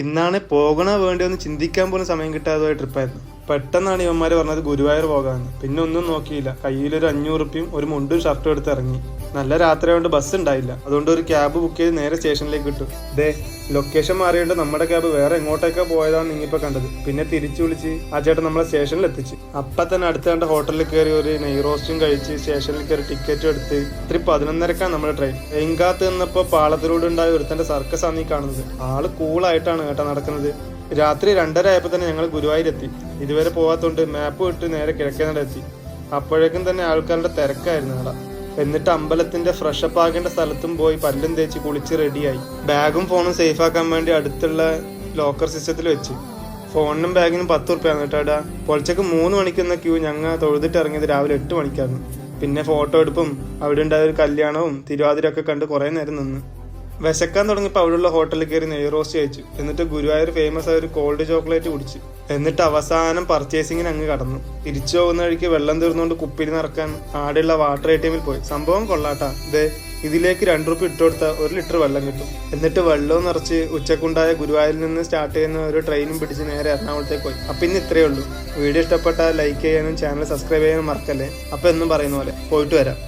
ഇന്നാണ് പോകണ വേണ്ടി ഒന്ന് ചിന്തിക്കാൻ പോലും സമയം കിട്ടാതെ ട്രിപ്പായിരുന്നു. പെട്ടെന്നാണ് ഇവന്മാർ പറഞ്ഞത് ഗുരുവായൂർ പോകാമെന്ന്. പിന്നെ ഒന്നും നോക്കിയില്ല, കയ്യിലൊരു 500 റുപ്യയും ഒരു മുണ്ടും ഷർട്ടും എടുത്ത് ഇറങ്ങി. നല്ല രാത്രി ആയതുകൊണ്ട് ബസ് ഉണ്ടായില്ല, അതുകൊണ്ട് ഒരു ക്യാബ് ബുക്ക് ചെയ്ത് നേരെ സ്റ്റേഷനിലേക്ക് വിട്ടു. ലൊക്കേഷൻ മാറിയോണ്ട് നമ്മുടെ ക്യാബ് വേറെ എങ്ങോട്ടേക്കാ പോയതാന്ന് നിങ്ങിപ്പോ കണ്ടത്. പിന്നെ തിരിച്ചു വിളിച്ച് ആ ചേട്ടൻ നമ്മളെ സ്റ്റേഷനിൽ എത്തിച്ച്. അപ്പൊ തന്നെ അടുത്ത കണ്ട ഹോട്ടലിൽ കയറി ഒരു നെയ് റോസ്റ്റും കഴിച്ച് സ്റ്റേഷനിൽ കയറി ടിക്കറ്റും എടുത്ത് 11:30 നമ്മുടെ ട്രെയിൻ. ട്രെയിൻകാത്ത് നിന്നപ്പോ പാളത്തിലൂടെ ഉണ്ടായ ഒരുത്തന്റെ സർക്കസ് ആണ് ഈ കാണുന്നത്. ആള് കൂളായിട്ടാണ് കേട്ടോ നടക്കുന്നത്. രാത്രി 2:30 ആയപ്പോ തന്നെ ഞങ്ങൾ ഗുരുവായൂരെത്തി. ഇതുവരെ പോവാത്തോണ്ട് മാപ്പ് വിട്ട് നേരെ കിഴക്കേനട എത്തി. അപ്പോഴേക്കും തന്നെ ആൾക്കാരുടെ തിരക്കായിരുന്നു അവിടെ. എന്നിട്ട് അമ്പലത്തിന്റെ ഫ്രഷപ്പ് ആകേണ്ട സ്ഥലത്തും പോയി പല്ലും തേച്ച് കുളിച്ച് റെഡിയായി. ബാഗും ഫോണും സേഫ് ആക്കാൻ വേണ്ടി അടുത്തുള്ള ലോക്കർ സിസ്റ്റത്തിൽ വെച്ച്. ഫോണിനും ബാഗിനും 10 റുപ്യാണ് കേട്ടാ. പൊളിച്ചക്ക് 3 മണിക്കുന്ന ക്യൂ ഞങ്ങൾ തൊഴുതിട്ട് ഇറങ്ങിയത് രാവിലെ 8 മണിക്കായിരുന്നു. പിന്നെ ഫോട്ടോ എടുപ്പും അവിടെ ഉണ്ടായ ഒരു കല്യാണവും തിരുവാതിരൊക്കെ കണ്ട് കുറെ നേരം നിന്ന്. വിശക്കാൻ തുടങ്ങിയപ്പോൾ അവിടെയുള്ള ഹോട്ടലിൽ കയറി നെയ് റോസ്റ്റ് കഴിച്ചു. എന്നിട്ട് ഗുരുവായൂർ ഫേമസ് ആയ ഒരു കോൾഡ് ചോക്ലേറ്റ് കുടിച്ചു. എന്നിട്ട് അവസാനം പർച്ചേസിങ്ങിന് അങ്ങ് കടന്നു. തിരിച്ചു പോകുന്ന വഴിക്ക് വെള്ളം തീർന്നുകൊണ്ട് കുപ്പിയിൽ നിറക്കാൻ ആടെയുള്ള വാട്ടർ ATM-ൽ പോയി. സംഭവം കൊള്ളാട്ടാ. ഇതിലേക്ക് 2 റുപ്യ ഇട്ട് കൊടുത്താൽ 1 ലിറ്റർ വെള്ളം കിട്ടും. എന്നിട്ട് വെള്ളവും നിറച്ച് ഉച്ചക്കുണ്ടായ ഗുരുവായൂരിൽ നിന്ന് സ്റ്റാർട്ട് ചെയ്യുന്ന ഒരു ട്രെയിനും പിടിച്ച് നേരെ എറണാകുളത്തേക്ക് പോയി. അപ്പൊ ഇന്ന് ഇത്രയേ ഉള്ളൂ. വീഡിയോ ഇഷ്ടപ്പെട്ടാൽ ലൈക്ക് ചെയ്യാനും ചാനൽ സബ്സ്ക്രൈബ് ചെയ്യാനും മറക്കല്ലേ. അപ്പൊ എന്നും പറയുന്ന പോലെ പോയിട്ട് വരാം.